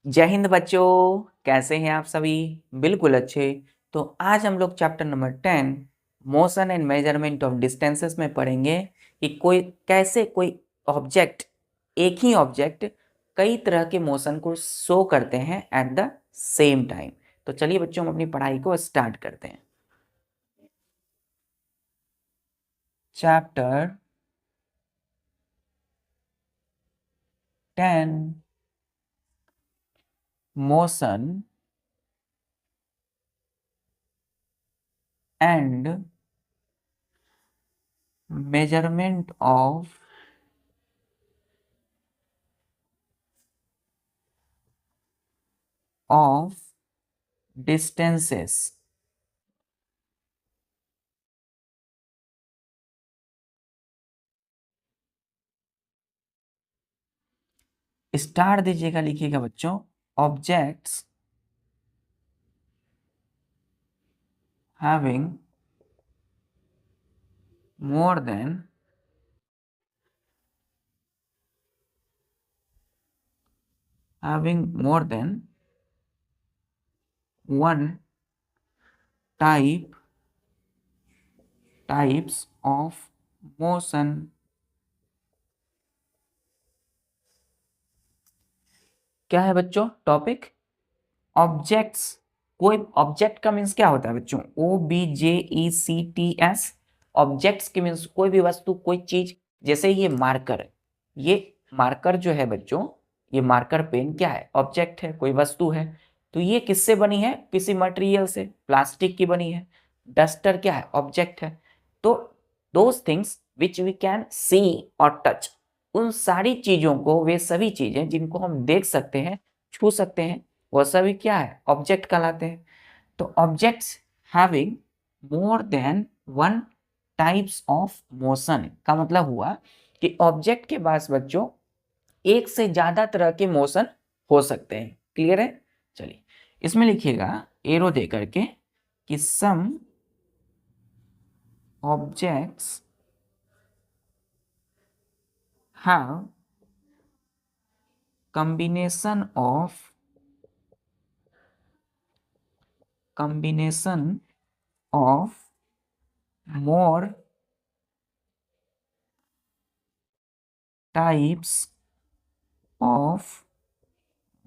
जय हिंद बच्चों, कैसे हैं आप सभी? बिल्कुल अच्छे। तो आज हम लोग chapter number 10 motion and measurement of distances में पढ़ेंगे कि कोई ऑब्जेक्ट, एक ही ऑब्जेक्ट कई तरह के मोशन को शो करते हैं एट द सेम टाइम। तो चलिए बच्चों, हम अपनी पढ़ाई को स्टार्ट करते हैं। Chapter 10 motion and measurement of distances. Star दीजिएगा, लिखिएगा बच्चों, objects having more than one types of motion। क्या है बच्चों टॉपिक? ऑब्जेक्ट्स। कोई ऑब्जेक्ट का मीन्स क्या होता है बच्चों? OBJECTS। ऑब्जेक्ट्स के मीन्स कोई भी वस्तु, कोई चीज। जैसे ये मार्कर, ये मार्कर जो है बच्चों, ये मार्कर पेन क्या है? ऑब्जेक्ट है, कोई वस्तु है। तो ये किससे बनी है? किसी मटेरियल से, प्लास्टिक की बनी है। डस्टर क्या है? ऑब्जेक्ट है। तो those things which we can see और टच, उन सारी चीजों को, वे सभी चीजें जिनको हम देख सकते हैं, छू सकते हैं, वह सभी क्या है? ऑब्जेक्ट कहलाते हैं। तो objects having more than one types of motion का मतलब हुआ कि ऑब्जेक्ट के पास बच्चों एक से ज्यादा तरह के मोशन हो सकते हैं। क्लियर है? चलिए इसमें लिखिएगा एरो दे करके कि some objects have combination of more types of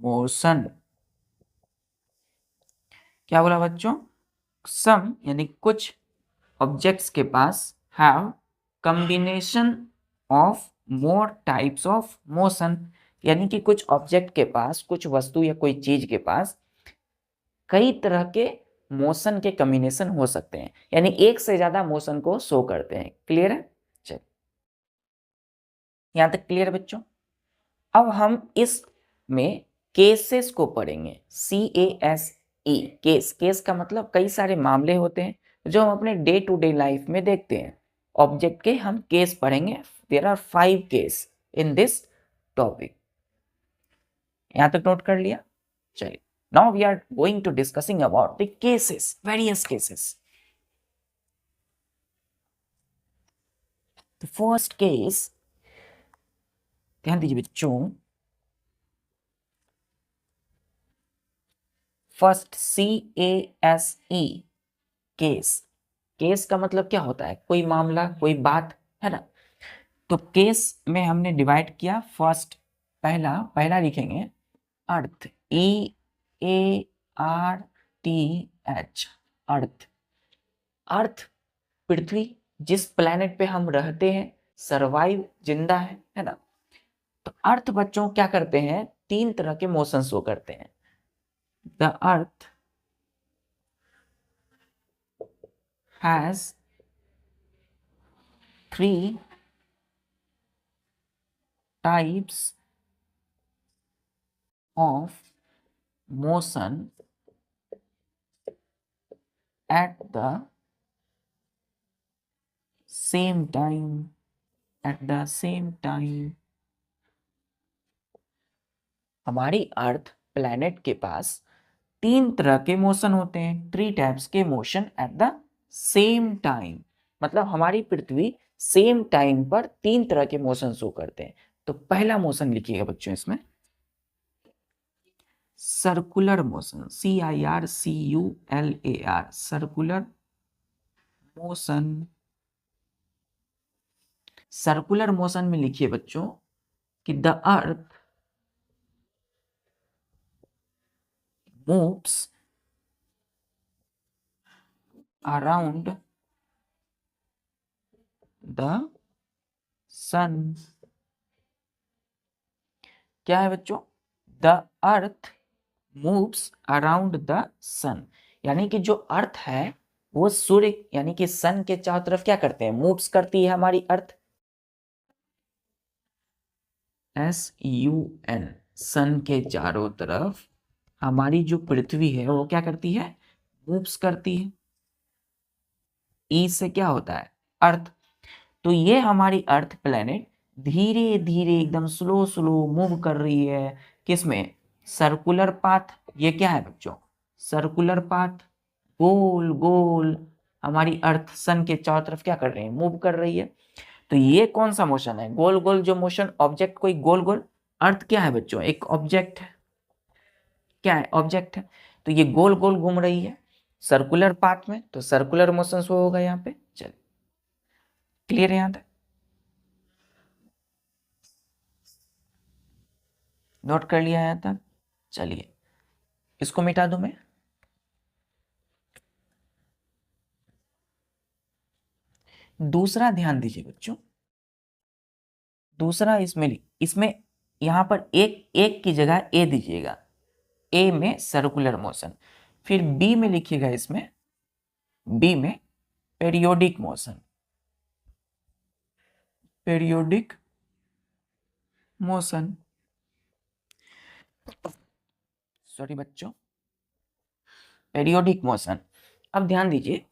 motion। क्या बोला बच्चों? सम यानी कुछ ऑब्जेक्ट्स के पास have combination of more types of motion, यानी कि कुछ ऑब्जेक्ट के पास, कुछ वस्तु या कोई चीज के पास कई तरह के मोशन के कॉम्बिनेशन हो सकते हैं, यानी एक से ज्यादा मोशन को शो करते हैं। क्लियर है? चलिए यहां तक क्लियर बच्चों? अब हम इसमें केसेस को पढ़ेंगे। CASE, case. केस का मतलब कई सारे मामले होते हैं जो हम अपने डे टू डे लाइफ में देखते हैं। ऑब्जेक्ट के हम केस पढ़ेंगे। There are 5 case in this topic. यहां तक नोट कर लिया? चलिए, now we are going to discussing about the cases, various cases. The first case, ध्यान दीजिए बच्चों, फर्स्ट CASE, केस। केस का मतलब क्या होता है? कोई मामला, कोई बात, है ना? तो केस में हमने डिवाइड किया। फर्स्ट, पहला लिखेंगे अर्थ, EARTH, अर्थ। अर्थ पृथ्वी, जिस प्लेनेट पे हम रहते हैं, सरवाइव, जिंदा है ना? तो अर्थ बच्चों क्या करते हैं? 3 तरह के मोशन शो करते हैं। The earth has 3 types of motion at the same time, हमारी अर्थ प्लैनेट के पास 3 तरह के मोशन होते हैं। 3 टाइप्स के motion at the same time, मतलब हमारी पृथ्वी सेम टाइम पर 3 तरह के मोशन शो करते हैं। तो पहला मोशन लिखिएगा बच्चों इसमें, circular motion, CIRCULAR, circular motion. Circular motion में लिखिए बच्चों कि the earth moves around the sun. क्या है बच्चों? The earth moves around the sun, यानी कि जो अर्थ है वो सूर्य यानी कि सन के चारों तरफ क्या करते हैं? मूव्स करती है हमारी अर्थ। SUN, सन के चारों तरफ हमारी जो पृथ्वी है वो क्या करती है? मूव्स करती है। ई से क्या होता है? अर्थ। तो ये हमारी अर्थ प्लेनेट धीरे धीरे एकदम स्लो स्लो मूव कर रही है, किसमें? Circular path. ये क्या है बच्चों? Circular path. गोल गोल हमारी अर्थ सन के चारों तरफ क्या कर रही है? मूव कर रही है। तो ये कौन सा मोशन है? गोल गोल जो मोशन, ऑब्जेक्ट कोई गोल गोल। अर्थ क्या है बच्चों? एक ऑब्जेक्ट है। क्या है? ऑब्जेक्ट है। तो ये गोल गोल घूम रही है सर्कुलर पाथ में, तो सर्कुलर मोशन शो होगा यहाँ पे। चलिए, क्लियर है यहाँ तक? नोट कर लिया यहाँ तक? चलिए, इसको मिटा दूं मैं। दूसरा ध्यान दीजिए बच्चों, दूसरा इसमें यहां पर एक एक की जगह ए दीजिएगा। ए में सर्कुलर मोशन, फिर बी में लिखिएगा, इसमें बी में periodic motion. Periodic motion, sorry बच्चों, पेरियोडिक मोशन। अब ध्यान दीजिए,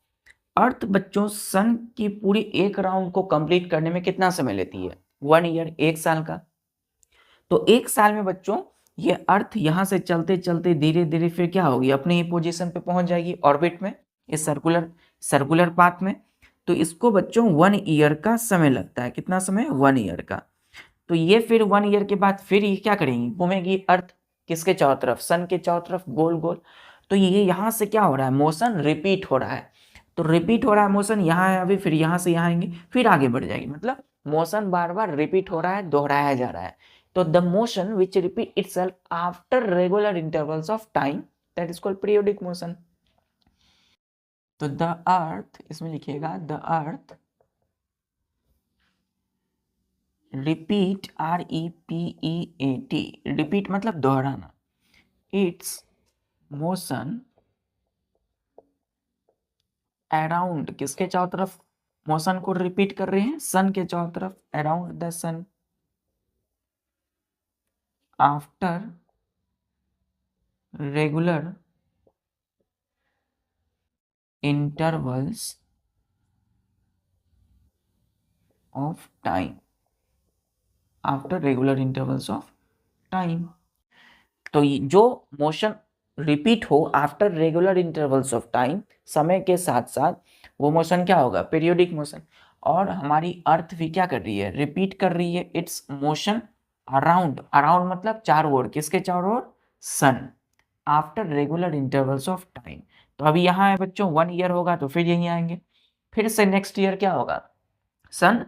अर्थ बच्चों सन की पूरी एक राउंड को कंप्लीट करने में कितना समय लेती है? 1 ईयर, 1 साल का। तो 1 साल में बच्चों ये अर्थ यहां से चलते चलते धीरे धीरे फिर क्या होगी? अपनी ही पोजीशन पे पहुंच जाएगी ऑर्बिट में, इस सर्कुलर पाथ में। तो इसको बच्चों 1 ईयर का समय लगता है। कितना समय? 1 ईयर का। तो ये फिर 1 ईयर के बाद फिर ये क्या करेंगी? घूमेगी अर्थ किसके चारों तरफ? सन के चारों तरफ गोल गोल। तो ये यहां से क्या हो रहा है? मोशन रिपीट हो रहा है। तो रिपीट हो रहा है मोशन, यहाँ है अभी, फिर यहाँ से यहाँ आएंगे, फिर आगे बढ़ जाएगी। मतलब मोशन बार बार रिपीट हो रहा है, दोहराया जा रहा है। तो the motion which repeat itself after regular intervals of time, that is called periodic motion. तो द अर्थ, इसमें लिखिएगा the earth repeat, REPEAT, repeat मतलब दोहराना, इट्स मोशन अराउंड, किसके चारों तरफ मोशन को रिपीट कर रहे हैं? सन के चारों तरफ, around the sun, after regular intervals of time, after regular intervals of time. तो जो मोशन रिपीट हो after regular intervals of time, समय के साथ साथ, वो मोशन क्या होगा? Periodic motion. और हमारी अर्थ भी क्या कर रही है? रिपीट कर रही है इट्स मोशन अराउंड, अराउंड मतलब चारों ओर, किसके चारों ओर? Sun, after regular intervals of time. तो अभी यहाँ है बच्चों 1 ईयर होगा तो फिर यहीं आएंगे, फिर से नेक्स्ट ईयर क्या होगा? सन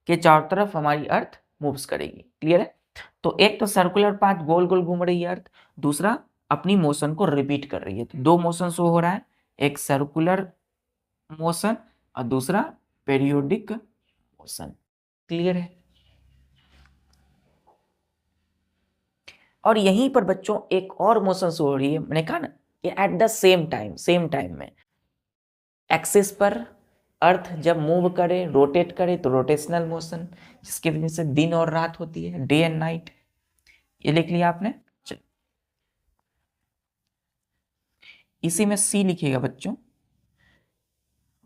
के चारों तरफ हमारी अर्थ मूव्स करेगी। क्लियर है? तो एक तो सर्कुलर पाथ गोल गोल घूम रही है अर्थ, दूसरा अपनी मोशन को रिपीट कर रही है। तो 2 मोशन शो हो रहा है, एक सर्कुलर मोशन और दूसरा पेरियोडिक मोशन। क्लियर है? और यहीं पर बच्चों एक और मोशन शो हो रही है, मैंने कहा ना, ये eight the same time, same time में एक्सिस पर अर्थ जब मूव करे, रोटेट करे, तो रोटेशनल मोशन, जिसकी वजह से दिन और रात होती है, डे एंड नाइट। ये लिख लिया आपने? चल, इसी में सी लिखिएगा बच्चों,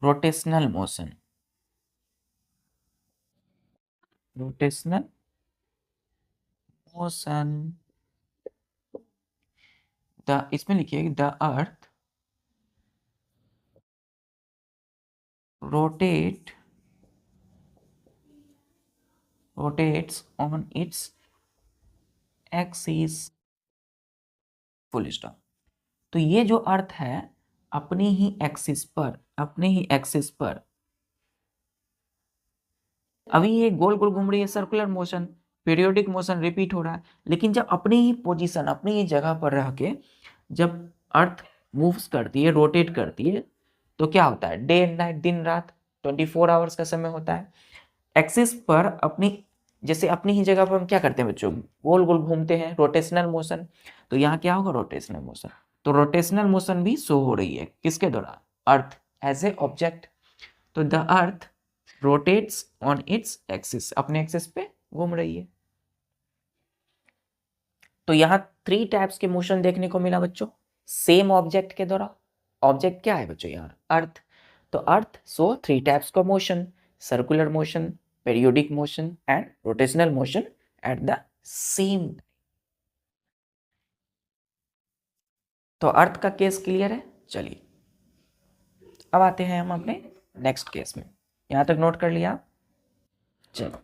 rotational motion, rotational motion. The, इसमें लिखिएगा the earth rotate, rotates on its axis full stop. तो ये जो अर्थ है अपनी ही एक्सिस पर अभी ये गोल गोल घूम रही है, circular motion, periodic motion repeat हो रहा है, लेकिन जब अपनी ही पोजीशन, अपनी ही जगह पर रह के जब अर्थ मूव्स करती है, रोटेट करती है, तो क्या होता है, डे एंड नाइट, दिन रात, 24 आवर्स का समय होता है। एक्सिस पर अपनी, जैसे अपनी ही जगह पर हम क्या करते हैं बच्चों, गोल गोल घूमते हैं, रोटेशनल मोशन। तो यहाँ क्या होगा, रोटेशनल मोशन। तो रोटेशनल मोशन भी शो हो रही है किसके द्वारा, अर्थ एज ए ऑब्जेक्ट। तो the earth rotates on its axis, अपने एक्सिस पे घूम रही है। तो यहां 3 टाइप्स के मोशन देखने को मिला बच्चों, सेम ऑब्जेक्ट के द्वारा। ऑब्जेक्ट क्या है बच्चों, यहाँ अर्थ। तो अर्थ शो 3 टाइप्स का motion, circular motion, periodic motion and rotational motion at the same. तो अर्थ का केस क्लियर है। चलिए अब आते हैं हम अपने नेक्स्ट केस में। यहां तक नोट कर लिया। चलो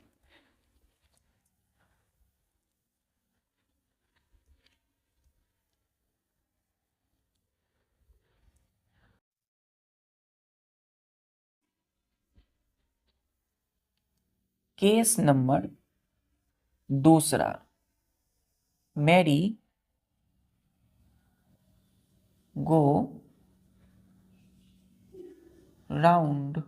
केस नंबर दूसरा, Mary go round.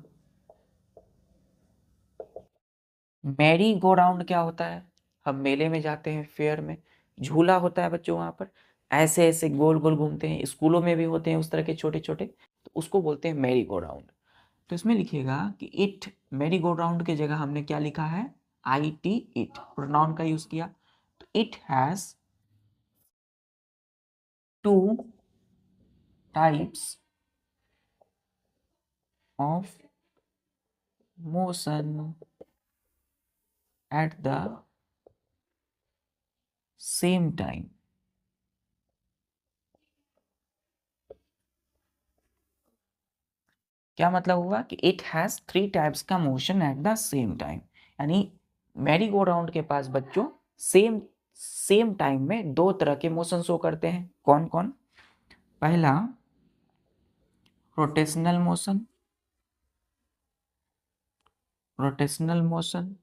Mary go round क्या होता है, हम मेले में जाते हैं, फेयर में झूला होता है बच्चों, वहां पर ऐसे ऐसे गोल गोल घूमते हैं, स्कूलों में भी होते हैं उस तरह के छोटे छोटे, तो उसको बोलते हैं मैरी गो राउंड। तो इसमें लिखिएगा कि इट, मैरी गो राउंड की जगह हमने क्या लिखा है, आई टी, इट प्रोनाउन का यूज किया। तो it has 2 types of motion at the same time. क्या मतलब हुआ कि इट हैज 3 टाइप्स का motion at the same time, यानी मैरी गो राउंड के पास बच्चों सेम टाइम में 2 तरह के मोशन शो करते हैं। कौन कौन, पहला रोटेशनल मोशन, रोटेशनल मोशन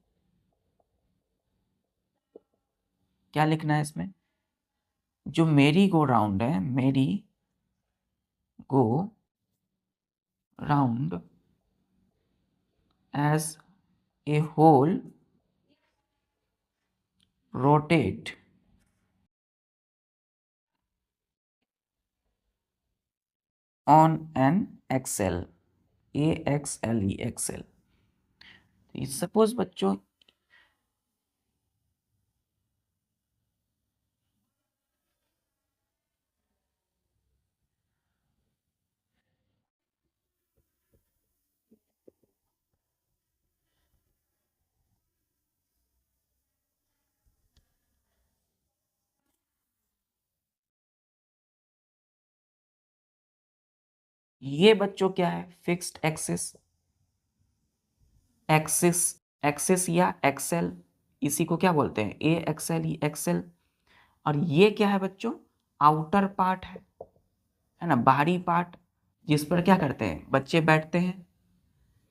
क्या लिखना है इसमें, जो मैरी गो राउंड है, merry go round as a whole rotate on an axle, AXLE axle. Suppose बच्चों ये बच्चों क्या है, फिक्स्ड एक्सिस, एक्सिस, एक्सिस या एक्सेल, इसी को क्या बोलते हैं, AXLE एक्सेल। और ये क्या है बच्चों, आउटर पार्ट है ना, बाहरी पार्ट, जिस पर क्या करते हैं बच्चे बैठते हैं,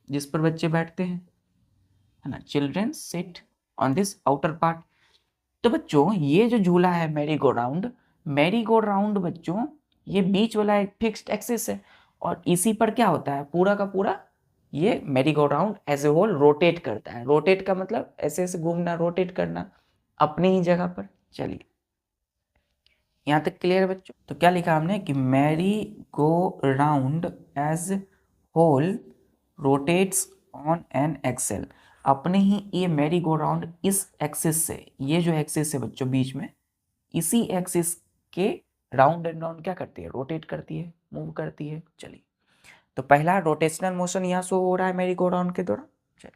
जिस पर बच्चे बैठते हैं, है ना, children sit on this outer part. तो बच्चों ये जो झूला है merry go round, Mary go round बच्चों ये बीच वाला एक फिक्स्ड एक्सिस है, और इसी पर क्या होता है, पूरा का पूरा ये merry go round as a whole rotate करता है। रोटेट का मतलब ऐसे ऐसे घूमना, रोटेट करना अपनी ही जगह पर। चलिए यहाँ तक क्लियर है बच्चों। तो क्या लिखा हमने कि merry go round as whole rotates on an axle, अपने ही ये मैरी गो राउंड इस एक्सिस से, ये जो एक्सिस है बच्चों बीच में, इसी एक्सिस के राउंड एंड राउंड क्या करती है, रोटेट करती है, मूव करती है। चलिए तो पहला रोटेशनल मोशन यहाँ शो हो रहा है मैरी गो राउंड के दौरान।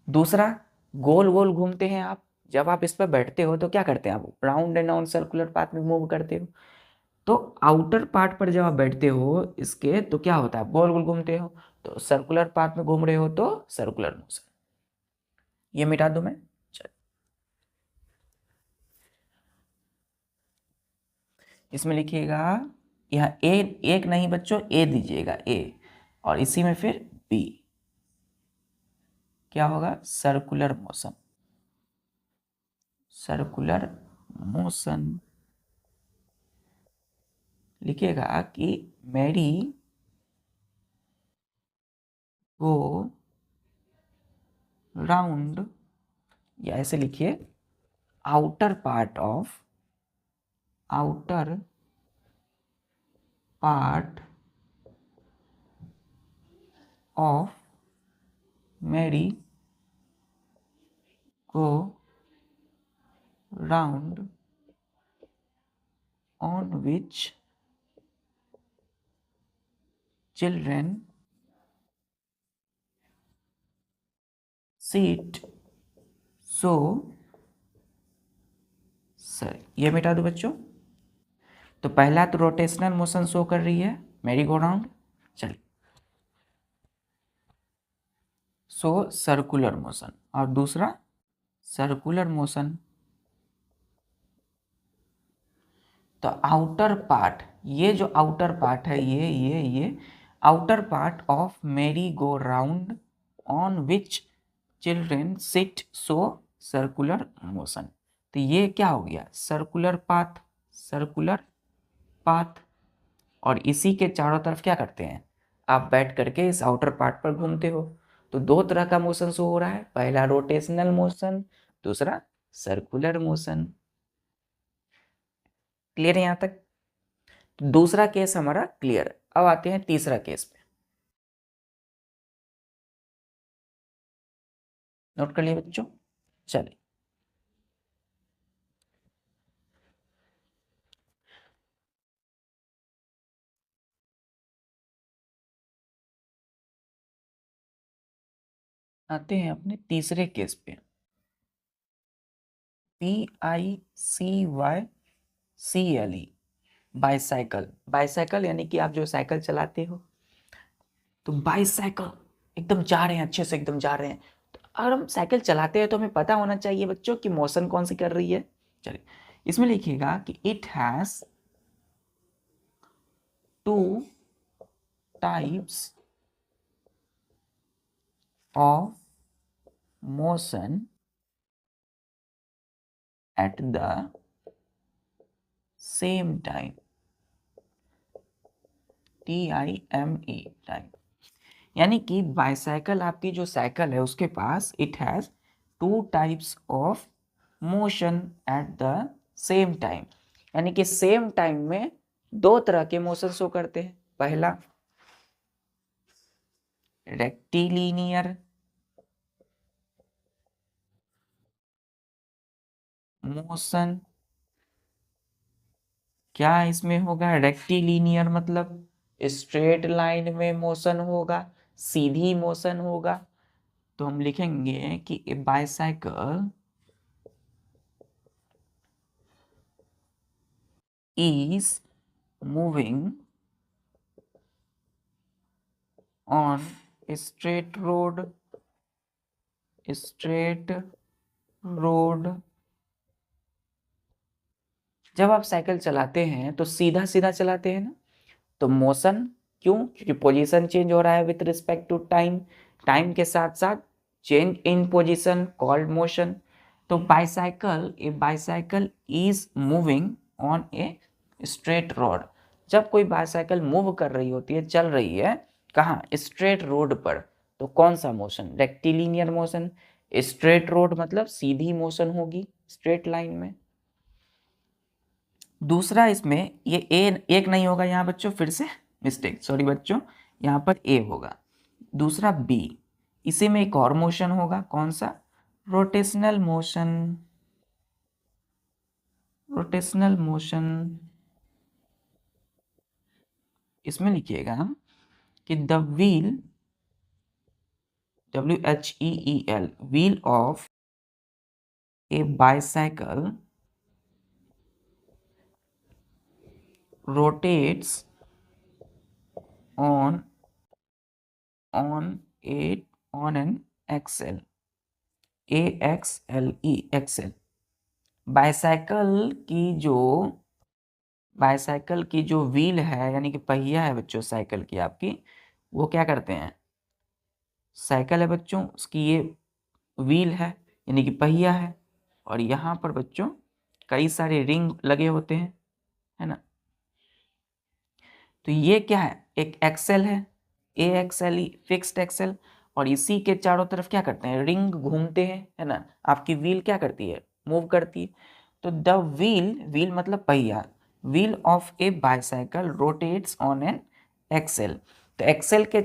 दूसरा, गोल गोल घूमते हैं आप, जब आप इस पर बैठते हो तो क्या करते हैं आप, round and round circular path में मूव करते हो। तो आउटर पार्ट पर जब आप बैठते हो इसके, तो क्या होता है, गोल गोल घूमते हो, तो सर्कुलर पाथ में घूम रहे हो तो सर्कुलर मोशन। ये मिटा दूं मैं। चल इसमें लिखिएगा, यहाँ ए एक नहीं बच्चों, ए दीजिएगा, ए, और इसी में फिर बी, क्या होगा, सर्कुलर मोशन। सर्कुलर मोशन लिखिएगा कि मेरी गो राउंड, या ऐसे लिखिए, outer part of, outer part of merry go round on which children sit, so sir ये मिटा दो बच्चों। तो पहला तो रोटेशनल मोशन शो कर रही है मेरी गो राउंड, चलिए, सो सर्कुलर मोशन, और दूसरा सर्कुलर मोशन। तो आउटर पार्ट, ये जो आउटर पार्ट है, ये outer part of merry go round on which children sit, so circular motion. तो ये क्या हो गया, सर्कुलर पाथ, सर्कुलर पाथ। और इसी के चारों तरफ क्या करते हैं, आप बैठ करके इस आउटर पार्ट पर घूमते हो। तो दो तरह का मोशन शो हो रहा है, पहला रोटेशनल मोशन, दूसरा सर्कुलर मोशन। क्लियर है यहाँ तक? तो दूसरा केस हमारा क्लियर। अब आते हैं तीसरा केस पे, नोट कर लिए बच्चों, चलिए। आते हैं अपने तीसरे केस पे, BICYCLE, बाईसाइकिल। बाईसाइकिल यानी कि आप जो साइकिल चलाते हो, तो बाईसाइकिल एकदम जा रहे हैं, अच्छे से एकदम जा रहे हैं। तो अगर हम साइकिल चलाते हैं तो हमें पता होना चाहिए बच्चों कि मोशन कौन सी कर रही है। चलिए, इसमें लिखिएगा कि it has two types of motion at the same time, TIME, time. यानी कि बाईसाइकिल, आपकी जो साइकिल है उसके पास it has two types of motion at the same time, यानी कि सेम टाइम में दो तरह के मोशन शो करते हैं। पहला रेक्टिलिनियर मोशन, क्या इसमें होगा, रेक्टिलिनियर मतलब स्ट्रेट लाइन में मोशन होगा, सीधी मोशन होगा। तो हम लिखेंगे कि ए bicycle is moving on a straight road, straight road। जब आप साइकिल चलाते हैं तो सीधा सीधा चलाते हैं ना, तो मोशन, क्यों, क्योंकि पोजीशन चेंज हो रहा है with respect to time, time के साथ साथ change in position called motion. तो bicycle, a bicycle is moving on a straight road. जब कोई बाईसाइकिल मूव कर रही होती है, चल रही है, कहाँ, स्ट्रेट रोड पर, तो कौन सा motion, rectilinear motion. Straight road मतलब सीधी मोशन होगी स्ट्रेट लाइन में। दूसरा इसमें ये ए एक नहीं होगा यहाँ बच्चों, फिर से मिस्टेक, सॉरी बच्चों, यहाँ पर ए होगा। दूसरा बी, इसी में एक और मोशन होगा, कौन सा, रोटेशनल मोशन, रोटेशनल मोशन। इसमें लिखिएगा कि the wheel, WHEEL, wheel of a bicycle rotates on a on an axle, AXLE, axle. Bicycle की जो बाईसाइकिल की जो व्हील है यानी कि पहिया है बच्चों साइकिल की आपकी, वो क्या करते हैं, साइकिल है बच्चों उसकी ये व्हील है यानी कि पहिया है, और यहाँ पर बच्चों कई सारे रिंग लगे होते हैं, है ना। तो ये क्या है, एक एक्सेल है, ए एक्सेल ई फिक्स्ड एक्सेल, और इसी के चारों तरफ क्या करते हैं, रिंग घूमते हैं, है ना। आपकी व्हील क्या करती है, मूव करती है। तो द व्हील, व्हील मतलब पहिया, wheel of a bicycle rotates on an axle. तो एक्सेल के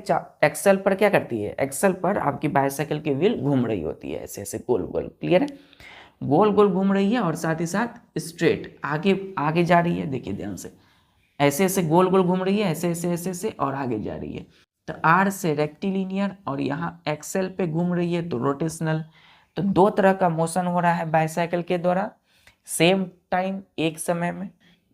एक्सेल पर क्या करती है, एक्सेल पर आपकी बाईसाइकिल की व्हील घूम रही होती है ऐसे ऐसे गोल गोल, क्लियर है, गोल गोल घूम रही है, और साथ ही साथ स्ट्रेट आगे आगे जा रही है, देखिए ध्यान से, ऐसे ऐसे गोल गोल घूम रही है, ऐसे ऐसे ऐसे ऐसे और आगे जा रही है। तो आर से रेक्टिलिनियर, और यहाँ एक्सेल पे घूम रही है तो रोटेशनल। तो दो तरह का मोशन हो रहा है बाईसाइकिल के द्वारा सेम टाइम, एक समय में,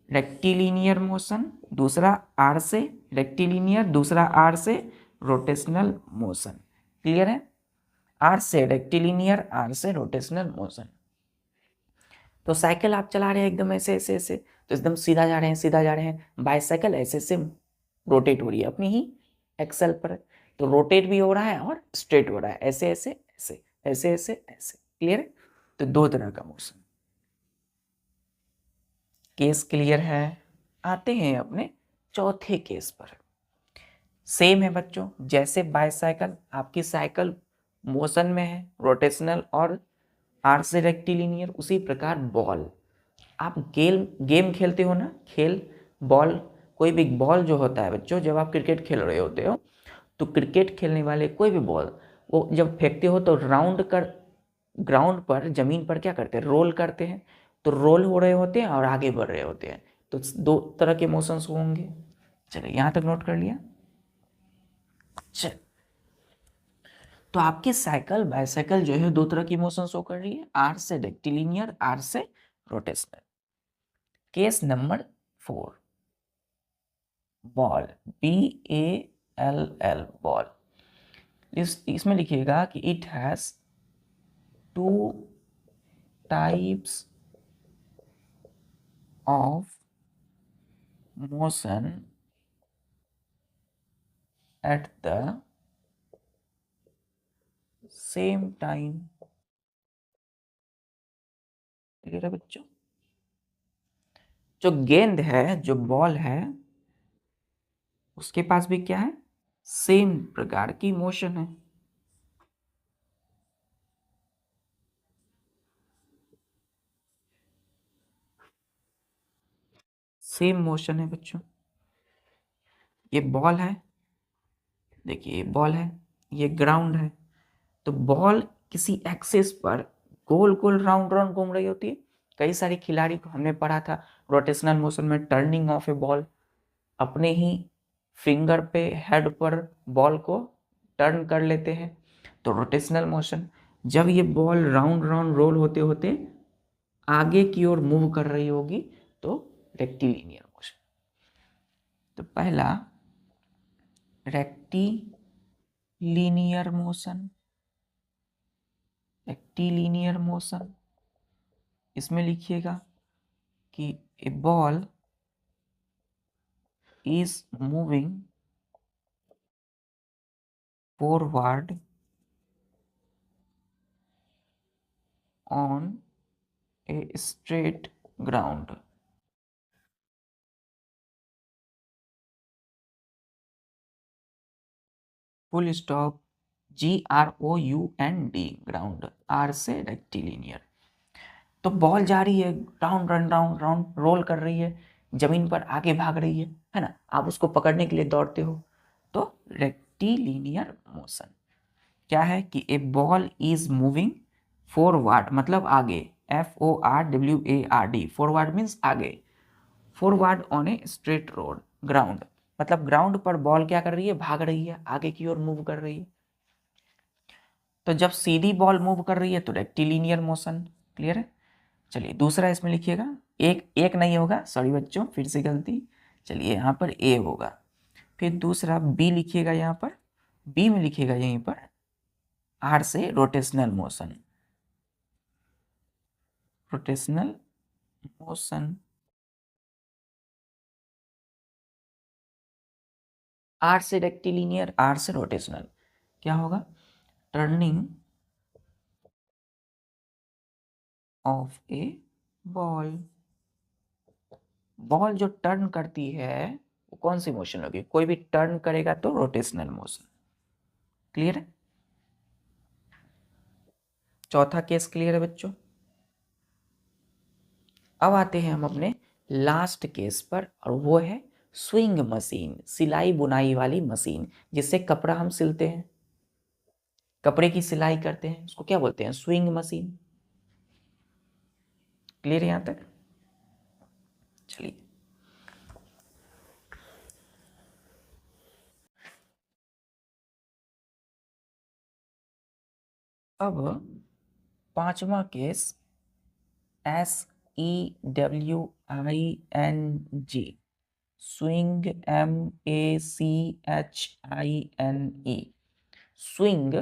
रेक्टिलिनियर मोशन, दूसरा आर से रेक्टिलिनियर, दूसरा आर से रोटेशनल मोशन, क्लियर है। आर से रेक्टिलिनियर, आर से रोटेशनल मोशन। तो साइकिल आप चला रहे हैं एकदम ऐसे ऐसे ऐसे, तो एकदम सीधा जा रहे हैं, सीधा जा रहे हैं, बाईसाइकिल ऐसे ऐसे रोटेट हो रही है अपनी ही एक्सल पर। तो रोटेट भी हो रहा है और स्ट्रेट हो रहा है, ऐसे ऐसे ऐसे ऐसे ऐसे ऐसे, क्लियर है। तो दो तरह का मोशन, केस क्लियर है। आते हैं अपने चौथे केस पर। सेम है बच्चों, जैसे बाईसाइकिल आपकी साइकिल मोशन में है रोटेशनल और आर से रेक्टिलिनियर, उसी प्रकार बॉल, आप गेम खेलते हो ना, खेल, बॉल, कोई भी बॉल जो होता है बच्चों, जब आप क्रिकेट खेल रहे होते हो तो क्रिकेट खेलने वाले कोई भी बॉल, वो जब फेंकते हो तो राउंड कर ग्राउंड पर, जमीन पर क्या करते हैं, रोल करते हैं। तो रोल हो रहे होते हैं और आगे बढ़ रहे होते हैं, तो दो तरह के मोशंस होंगे। चलो यहाँ तक नोट कर लिया। चल, तो आपकी साइकिल बाईसाइकिल जो है दो तरह की मोशन शो कर रही है, आर से रेक्टिलिनियर, आर से rotational. Case number 4, ball, BALL ball. इसमें लिखिएगा कि it has two types of motion at the same time, clear है बच्चों। जो गेंद है, जो बॉल है, उसके पास भी क्या है, सेम प्रकार की मोशन है। सेम मोशन है बच्चों। ये बॉल है, देखिए ये बॉल है, ये ग्राउंड है। तो बॉल किसी एक्सिस पर गोल गोल राउंड राउंड घूम रही होती है। कई सारे खिलाड़ी को हमने पढ़ा था रोटेशनल मोशन में, टर्निंग ऑफ ए बॉल, अपने ही फिंगर पे, हेड पर बॉल को टर्न कर लेते हैं, तो रोटेशनल मोशन। जब ये बॉल राउंड राउंड रोल होते होते आगे की ओर मूव कर रही होगी तो रेक्टिलिनियर मोशन। तो पहला रेक्टिलिनियर मोशन, रेक्टिलिनियर मोशन, इसमें लिखिएगा कि a ball is moving forward on a straight ground. Full stop, GROUND, ground, R से रेक्टिलिनियर। तो बॉल जा रही है, round run round round roll कर रही है, जमीन पर आगे भाग रही है ना, आप उसको पकड़ने के लिए दौड़ते हो, तो रेक्टिलिनियर मोशन। क्या है कि a ball is moving forward, मतलब आगे, FORWARD, फॉरवर्ड मीन्स आगे, forward on a straight road, ground, मतलब ग्राउंड पर बॉल क्या कर रही है, भाग रही है, आगे की ओर मूव कर रही है। तो जब सीधी बॉल मूव कर रही है तो रेक्टिलिनियर मोशन, क्लियर है। चलिए दूसरा इसमें लिखिएगा, एक एक नहीं होगा, सॉरी बच्चों फिर से गलती। चलिए यहाँ पर ए होगा, फिर दूसरा बी लिखिएगा, यहाँ पर बी में लिखिएगा यहीं पर आर से रोटेशनल मोशन, रोटेशनल मोशन। आर से रेक्टिलिनियर, आर से रोटेशनल, क्या होगा? Turning of a ball. Ball जो टर्न करती है वो कौन सी मोशन होगी? कोई भी टर्न करेगा तो रोटेशनल मोशन। क्लियर है? चौथा केस क्लियर है बच्चों? अब आते हैं हम अपने लास्ट केस पर, और वो है स्विंग मशीन, सिलाई बुनाई वाली मशीन, जिससे कपड़ा हम सिलते हैं, कपड़े की सिलाई करते हैं, उसको क्या बोलते हैं? Swing machine. क्लियर है यहां तक? चलिए, अब पांचवा case SEWING, swing, MACHINE, swing.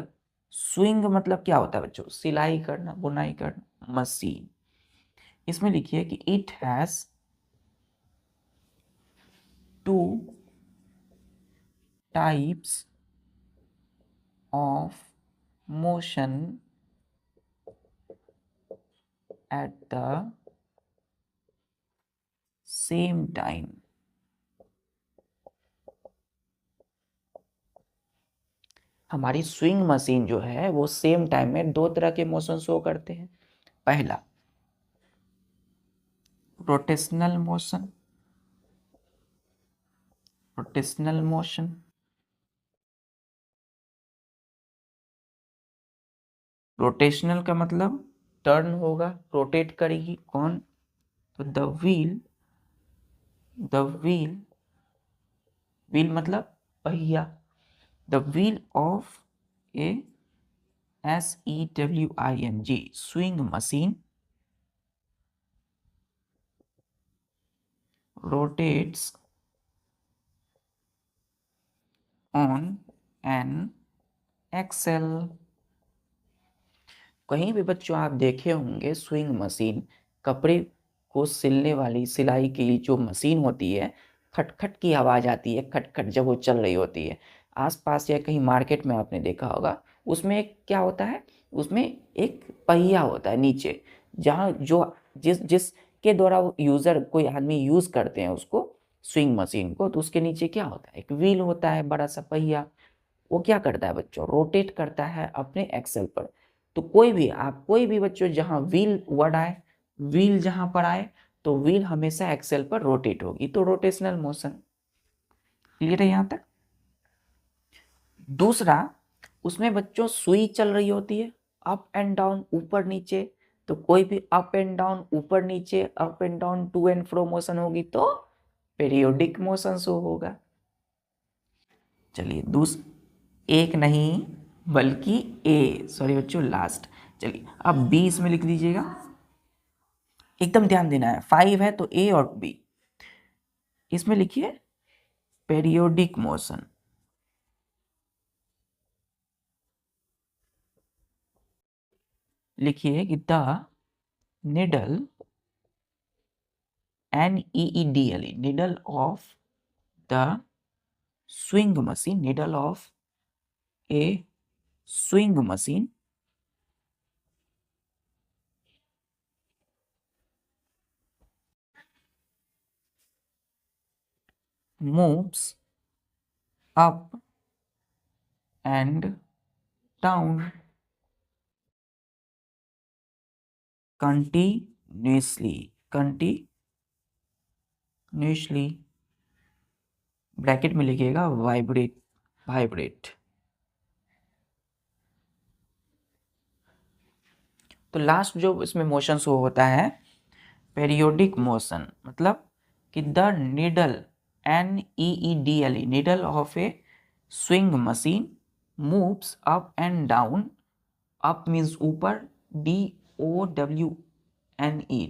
Swing मतलब क्या होता है बच्चों? सिलाई करना, बुनाई करना, मशीन। इसमें लिखिए कि it has two types of motion at the same time. हमारी स्विंग मशीन जो है वो सेम टाइम में दो तरह के मोशन शो करते हैं। पहला rotational motion, rotational motion, rotational का मतलब टर्न होगा, रोटेट करेगी कौन? तो the wheel, the wheel, wheel मतलब पहिया, the wheel of A SEWING swing machine rotates on an axle। कहीं भी बच्चों आप देखे होंगे स्विंग मशीन, कपड़े को सिलने वाली, सिलाई की जो मशीन होती है, खटखट की आवाज आती है, खटखट, जब वो चल रही होती है। आसपास या कहीं मार्केट में आपने देखा होगा, उसमें एक क्या होता है? उसमें एक पहिया होता है नीचे, जहाँ जो जिसके द्वारा वो यूजर, कोई आदमी यूज करते हैं उसको, स्विंग मशीन को, तो उसके नीचे क्या होता है? एक व्हील होता है, बड़ा सा पहिया। वो क्या करता है बच्चों? रोटेट करता है अपने एक्सेल पर। तो कोई भी बच्चों जहां व्हील वर्ड आए, व्हील जहां पर आए, तो व्हील हमेशा एक्सेल पर रोटेट होगी, तो रोटेशनल मोशन। क्लियर है यहां तक? दूसरा, उसमें बच्चों सुई चल रही होती है, अप एंड डाउन, ऊपर नीचे। तो कोई भी अप एंड डाउन, ऊपर नीचे, up and down, to and fro motion होगी तो पीरियोडिक मोशन शो होगा। चलिए, एक नहीं बल्कि ए, सॉरी बच्चों, लास्ट। चलिए, अब बी इसमें लिख दीजिएगा, एकदम ध्यान देना है। 5 है तो ए और बी, इसमें लिखिए पीरियोडिक मोशन। लिखिए कि the needle, NEEDLE, needle of the swing machine, needle of A swing machine moves up and down continuously, bracket में लिखिएगा वाइब्रेट, वाइब्रेट। तो लास्ट जो इसमें मोशन शो होता है, पीरियोडिक मोशन, मतलब कि the needle, NEEDLE, needle of A swing machine moves up and down, up means ऊपर, DOWNE,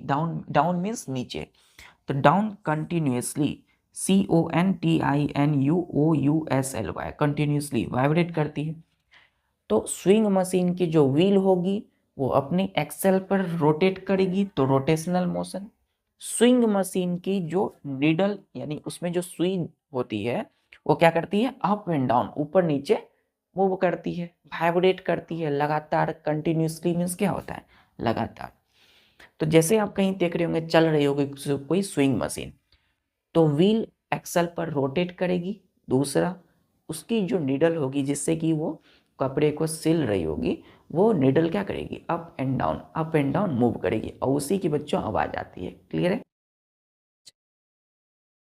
डाउन, डाउन मीन्स नीचे, तो down continuously, CONTINUOUSLY, continuously vibrate करती है। तो स्विंग मशीन की जो व्हील होगी वो अपनी एक्सेल पर रोटेट करेगी, तो रोटेशनल मोशन। स्विंग मशीन की जो नीडल, यानी उसमें जो सुई होती है, वो क्या करती है, अप एंड डाउन, ऊपर नीचे मूव करती है, वाइब्रेट करती है लगातार, कंटिन्यूसली मीन्स क्या होता है, लगातार। तो जैसे आप कहीं देख रहे होंगे, चल रही होगी कोई स्विंग मशीन, तो व्हील एक्सल पर रोटेट करेगी, दूसरा उसकी जो निडल होगी जिससे कि वो कपड़े को सिल रही होगी, वो निडल क्या करेगी, अप एंड डाउन मूव करेगी, और उसी की बच्चों आवाज आती है। क्लियर है?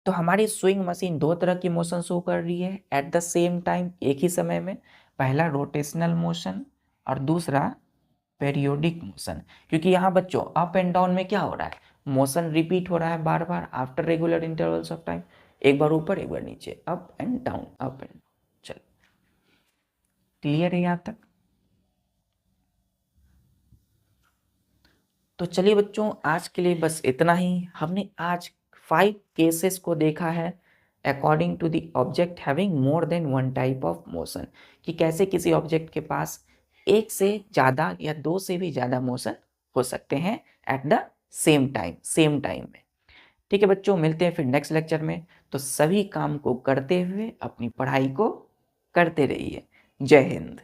तो हमारी स्विंग मशीन दो तरह की मोशन शो कर रही है एट द सेम टाइम, एक ही समय में। पहला रोटेशनल मोशन और दूसरा पेरियोडिक मोशन। क्योंकि यहाँ बच्चों अप एंड डाउन में क्या हो रहा है, मोशन रिपीट हो रहा है बार बार after regular intervals of time, एक बार ऊपर एक बार नीचे, up and down, up and. चलो, क्लियर है यहाँ तक? तो चलिए बच्चों, आज के लिए बस इतना ही। हमने आज 5 केसेस को देखा है according to the object having more than one type of motion, कि कैसे किसी ऑब्जेक्ट के पास एक से ज़्यादा या दो से भी ज़्यादा मोशन हो सकते हैं एट द सेम टाइम में। ठीक है बच्चों, मिलते हैं फिर नेक्स्ट लेक्चर में। तो सभी काम को करते हुए अपनी पढ़ाई को करते रहिए। जय हिंद।